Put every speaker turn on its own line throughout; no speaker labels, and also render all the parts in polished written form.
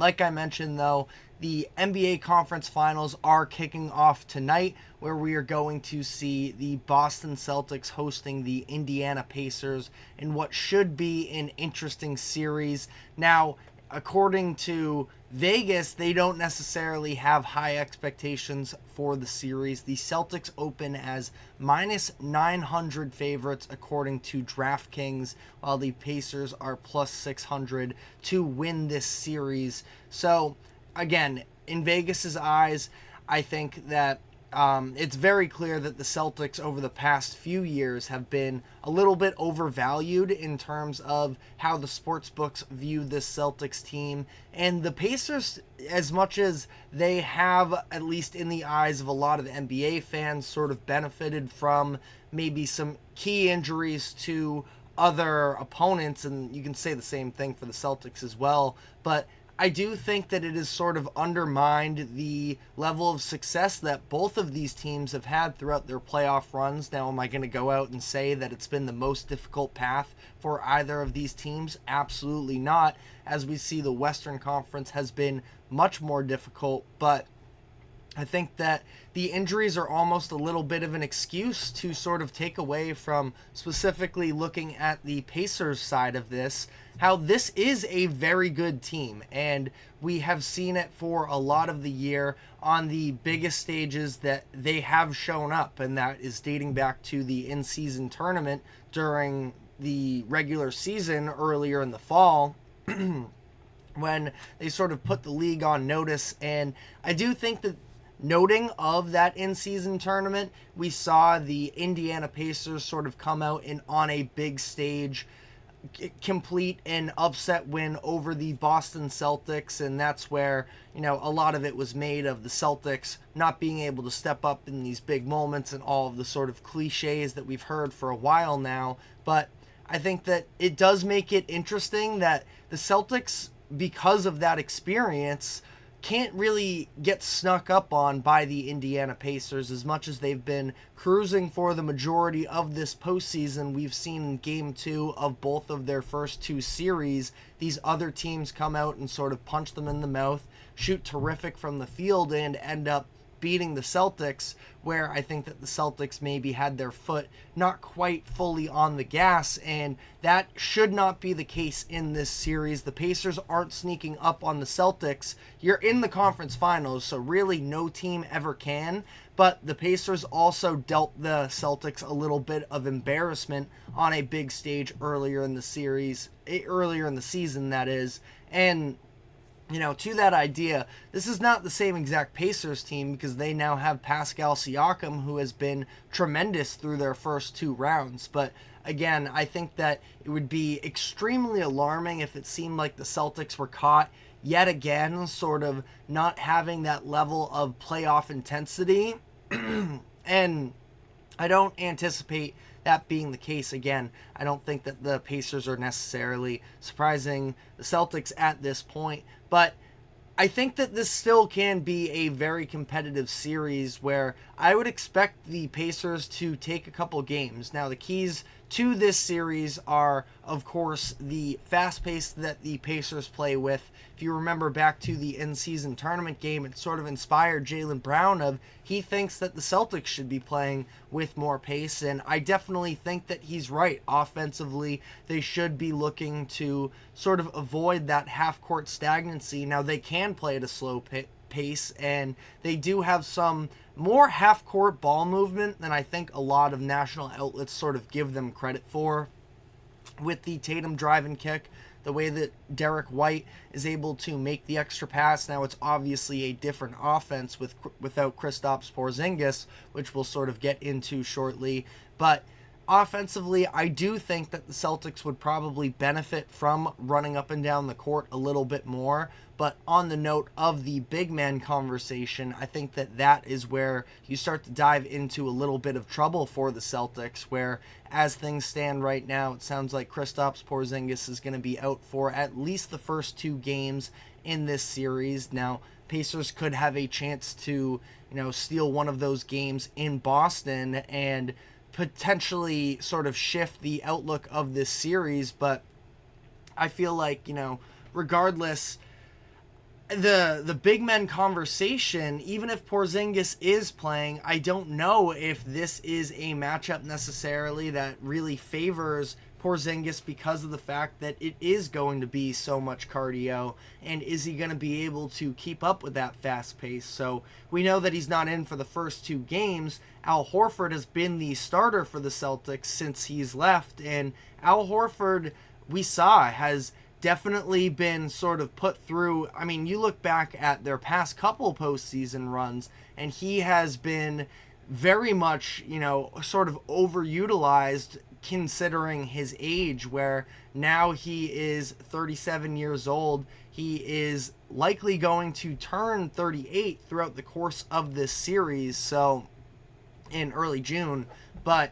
Like I mentioned, though, the NBA Conference Finals are kicking off tonight, where we are going to see the Boston Celtics hosting the Indiana Pacers in what should be an interesting series. Now, according to Vegas, they don't necessarily have high expectations for the series. The Celtics open as minus 900 favorites according to DraftKings, while the Pacers are plus 600 to win this series. So, again, in Vegas's eyes, I think that it's very clear that the Celtics over the past few years have been a little bit overvalued in terms of how the sports books view this Celtics team. And the Pacers, as much as they have, at least in the eyes of a lot of NBA fans, sort of benefited from maybe some key injuries to other opponents, and you can say the same thing for the Celtics as well, but I do think that it has sort of undermined the level of success that both of these teams have had throughout their playoff runs. Now, am I going to go out and say that it's been the most difficult path for either of these teams? Absolutely not. As we see, the Western Conference has been much more difficult, but I think that the injuries are almost a little bit of an excuse to sort of take away from specifically looking at the Pacers side of this, how this is a very good team, and we have seen it for a lot of the year on the biggest stages that they have shown up, and that is dating back to the in-season tournament during the regular season earlier in the fall when they sort of put the league on notice. And I do think that noting of that in-season tournament, we saw the Indiana Pacers sort of come out and on a big stage complete an upset win over the Boston Celtics, and that's where, you know, a lot of it was made of the Celtics not being able to step up in these big moments and all of the sort of cliches that we've heard for a while now. But I think that it does make it interesting that the Celtics, because of that experience, can't really get snuck up on by the Indiana Pacers. As much as they've been cruising for the majority of this postseason, we've seen in Game 2 of both of their first two series, these other teams come out and sort of punch them in the mouth, shoot terrific from the field, and end up beating the Celtics, where I think that the Celtics maybe had their foot not quite fully on the gas, and that should not be the case in this series. The Pacers aren't sneaking up on the Celtics. You're in the conference finals, so really no team ever can, but the Pacers also dealt the Celtics a little bit of embarrassment on a big stage earlier in the season, that is. And you know, to that idea, this is not the same exact Pacers team because they now have Pascal Siakam, who has been tremendous through their first two rounds. But again, I think that it would be extremely alarming if it seemed like the Celtics were caught yet again, sort of not having that level of playoff intensity. And I don't anticipate that being the case again. I don't think that the Pacers are necessarily surprising the Celtics at this point, but I think that this still can be a very competitive series where I would expect the Pacers to take a couple games. Now, the keys to this series are, of course, the fast pace that the Pacers play with. If you remember back to the in-season tournament game, it sort of inspired Jaylen Brown of he thinks that the Celtics should be playing with more pace, and I definitely think that he's right. Offensively, they should be looking to sort of avoid that half-court stagnancy. Now, they can play at a slow pace, and they do have some more half-court ball movement than I think a lot of national outlets sort of give them credit for. With the Tatum drive and kick, the way that Derek White is able to make the extra pass. Now, it's obviously a different offense without Kristaps Porzingis, which we'll sort of get into shortly. But offensively, I do think that the Celtics would probably benefit from running up and down the court a little bit more. But on the note of the big man conversation, I think that that is where you start to dive into a little bit of trouble for the Celtics, where as things stand right now, it sounds like Kristaps Porzingis is going to be out for at least the first two games in this series. Now, Pacers could have a chance to, steal one of those games in Boston and potentially sort of shift the outlook of this series, but I feel like, regardless, the big men conversation, even if Porzingis is playing, I don't know if this is a matchup necessarily that really favors Porzingis because of the fact that it is going to be so much cardio, and is he going to be able to keep up with that fast pace? So we know that he's not in for the first 2 games. Al Horford has been the starter for the Celtics since he's left, and Al Horford, we saw, has definitely been sort of put through. I mean, you look back at their past couple postseason runs, and he has been very much, sort of overutilized considering his age, where now he is 37 years old. He is likely going to turn 38 throughout the course of this series, so in early June. But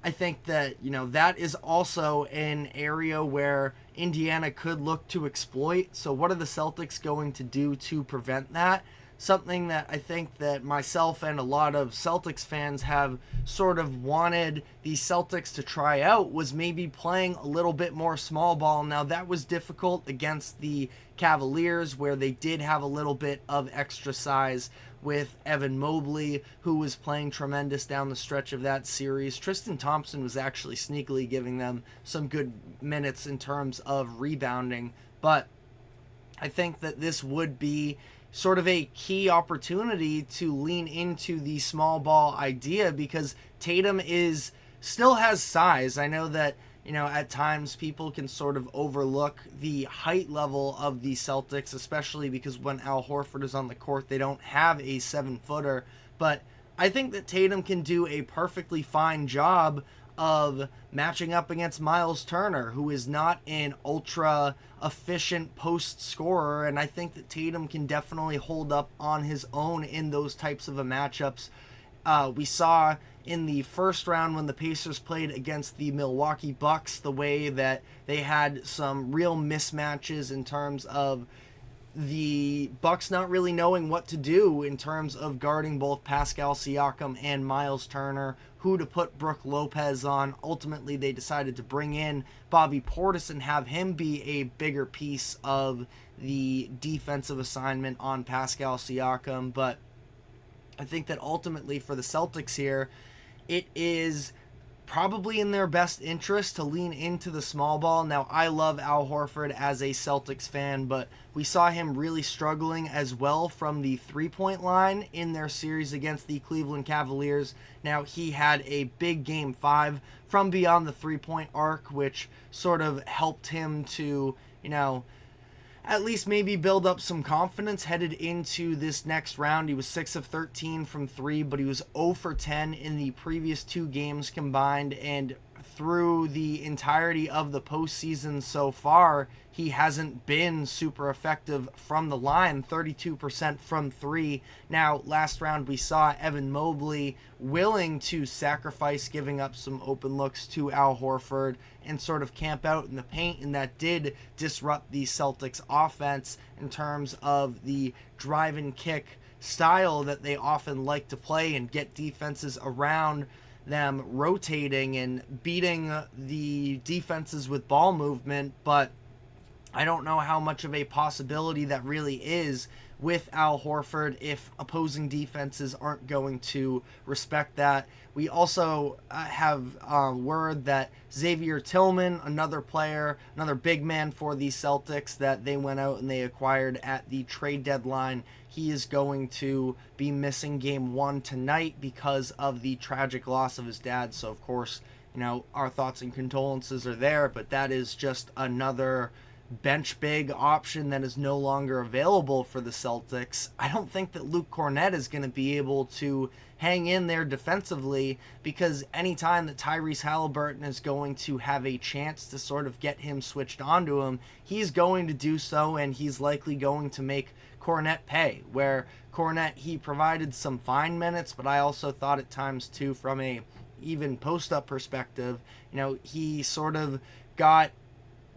I think that, that is also an area where Indiana could look to exploit. So what are the Celtics going to do to prevent that? Something that I think that myself and a lot of Celtics fans have sort of wanted the Celtics to try out was maybe playing a little bit more small ball. Now, that was difficult against the Cavaliers, where they did have a little bit of extra size with Evan Mobley, who was playing tremendous down the stretch of that series. Tristan Thompson was actually sneakily giving them some good minutes in terms of rebounding. But I think that this would be sort of a key opportunity to lean into the small ball idea, because Tatum still has size. I know that, at times people can sort of overlook the height level of the Celtics, especially because when Al Horford is on the court, they don't have a 7-footer. But I think that Tatum can do a perfectly fine job of matching up against Miles Turner, who is not an ultra efficient post scorer, and I think that Tatum can definitely hold up on his own in those types of matchups. We saw in the first round when the Pacers played against the Milwaukee Bucks the way that they had some real mismatches in terms of the Bucks not really knowing what to do in terms of guarding both Pascal Siakam and Miles Turner, who to put Brook Lopez on. Ultimately, they decided to bring in Bobby Portis and have him be a bigger piece of the defensive assignment on Pascal Siakam. But I think that ultimately for the Celtics here, it is probably in their best interest to lean into the small ball. Now, I love Al Horford as a Celtics fan, but we saw him really struggling as well from the three-point line in their series against the Cleveland Cavaliers. Now, he had a big Game 5 from beyond the three-point arc, which sort of helped him to, at least maybe build up some confidence headed into this next round. He was 6 of 13 from 3, but he was 0 for 10 in the previous 2 games combined, and through the entirety of the postseason so far, he hasn't been super effective from the line, 32% from 3. Now, last round we saw Evan Mobley willing to sacrifice giving up some open looks to Al Horford and sort of camp out in the paint, and that did disrupt the Celtics offense in terms of the drive and kick style that they often like to play and get defenses around them rotating and beating the defenses with ball movement. But I don't know how much of a possibility that really is with Al Horford if opposing defenses aren't going to respect that. We also have word that Xavier Tillman, another player, another big man for the Celtics that they went out and they acquired at the trade deadline, he is going to be missing Game 1 tonight because of the tragic loss of his dad. So, of course, our thoughts and condolences are there, but that is just another bench big option that is no longer available for the Celtics. I don't think that Luke Cornett is going to be able to hang in there defensively, because anytime that Tyrese Halliburton is going to have a chance to sort of get him switched onto him, he's going to do so, and he's likely going to make Cornett pay. Where Cornett, he provided some fine minutes, but I also thought at times too, from a even post-up perspective, he sort of got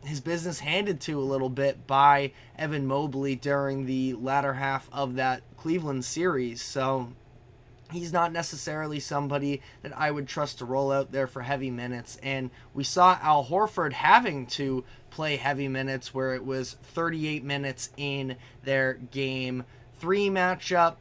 his business handed to a little bit by Evan Mobley during the latter half of that Cleveland series. So he's not necessarily somebody that I would trust to roll out there for heavy minutes. And we saw Al Horford having to play heavy minutes, where it was 38 minutes in their game 3 matchup.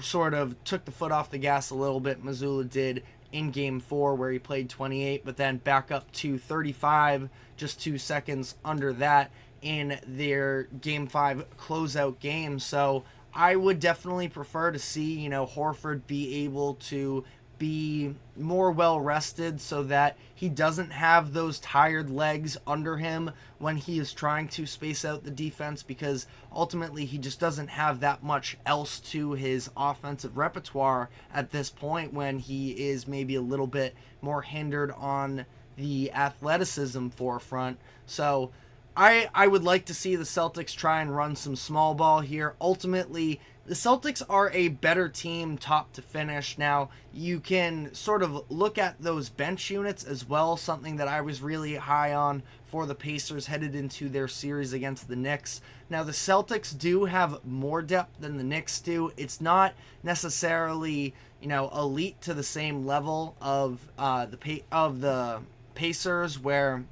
Sort of took the foot off the gas a little bit, Mazzulla did, in game 4, where he played 28, but then back up to 35 just 2 seconds under that in their game 5 closeout game. So I would definitely prefer to see, Horford be able to be more well rested so that he doesn't have those tired legs under him when he is trying to space out the defense, because ultimately he just doesn't have that much else to his offensive repertoire at this point, when he is maybe a little bit more hindered on the athleticism forefront. So I would like to see the Celtics try and run some small ball here. Ultimately, the Celtics are a better team top to finish. Now, you can sort of look at those bench units as well, something that I was really high on for the Pacers headed into their series against the Knicks. Now, the Celtics do have more depth than the Knicks do. It's not necessarily, elite to the same level of the Pacers, where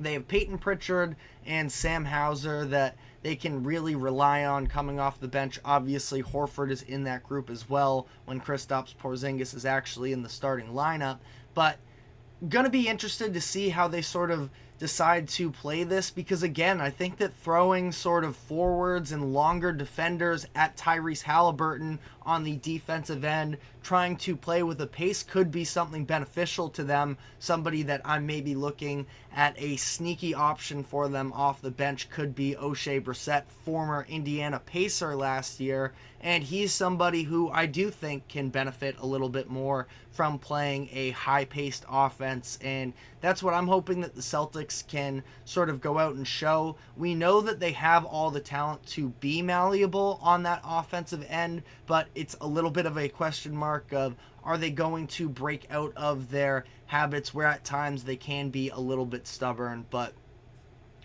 they have Peyton Pritchard and Sam Hauser that they can really rely on coming off the bench. Obviously, Horford is in that group as well when Kristaps Porzingis is actually in the starting lineup. But going to be interested to see how they sort of decide to play this, because again, I think that throwing sort of forwards and longer defenders at Tyrese Halliburton on the defensive end, trying to play with a pace, could be something beneficial to them. Somebody that I'm maybe looking at a sneaky option for them off the bench could be O'Shea Brissett, former Indiana Pacer last year, and he's somebody who I do think can benefit a little bit more from playing a high-paced offense, and that's what I'm hoping that the Celtics can sort of go out and show. We know that they have all the talent to be malleable on that offensive end, but it's a little bit of a question mark of, are they going to break out of their habits where at times they can be a little bit stubborn. But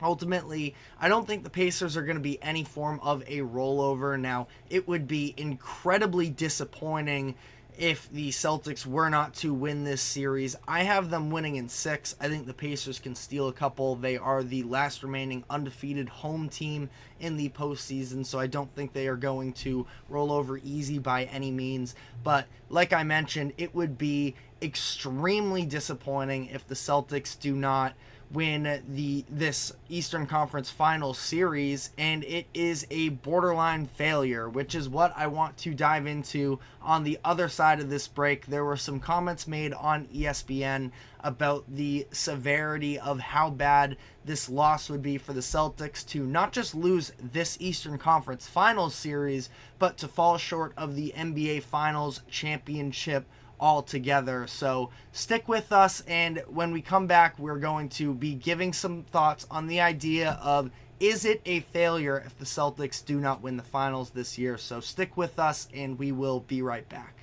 ultimately, I don't think the Pacers are going to be any form of a rollover. Now, it would be incredibly disappointing if the Celtics were not to win this series. I have them winning in 6. I think the Pacers can steal a couple. They are the last remaining undefeated home team in the postseason, so I don't think they are going to roll over easy by any means. But like I mentioned, it would be extremely disappointing if the Celtics do not win this Eastern Conference Finals series, and it is a borderline failure, which is what I want to dive into on the other side of this break. There were some comments made on ESPN about the severity of how bad this loss would be for the Celtics to not just lose this Eastern Conference Finals series, but to fall short of the NBA Finals championship altogether. So stick with us, and when we come back, we're going to be giving some thoughts on the idea of, is it a failure if the Celtics do not win the finals this year? So stick with us, and we will be right back.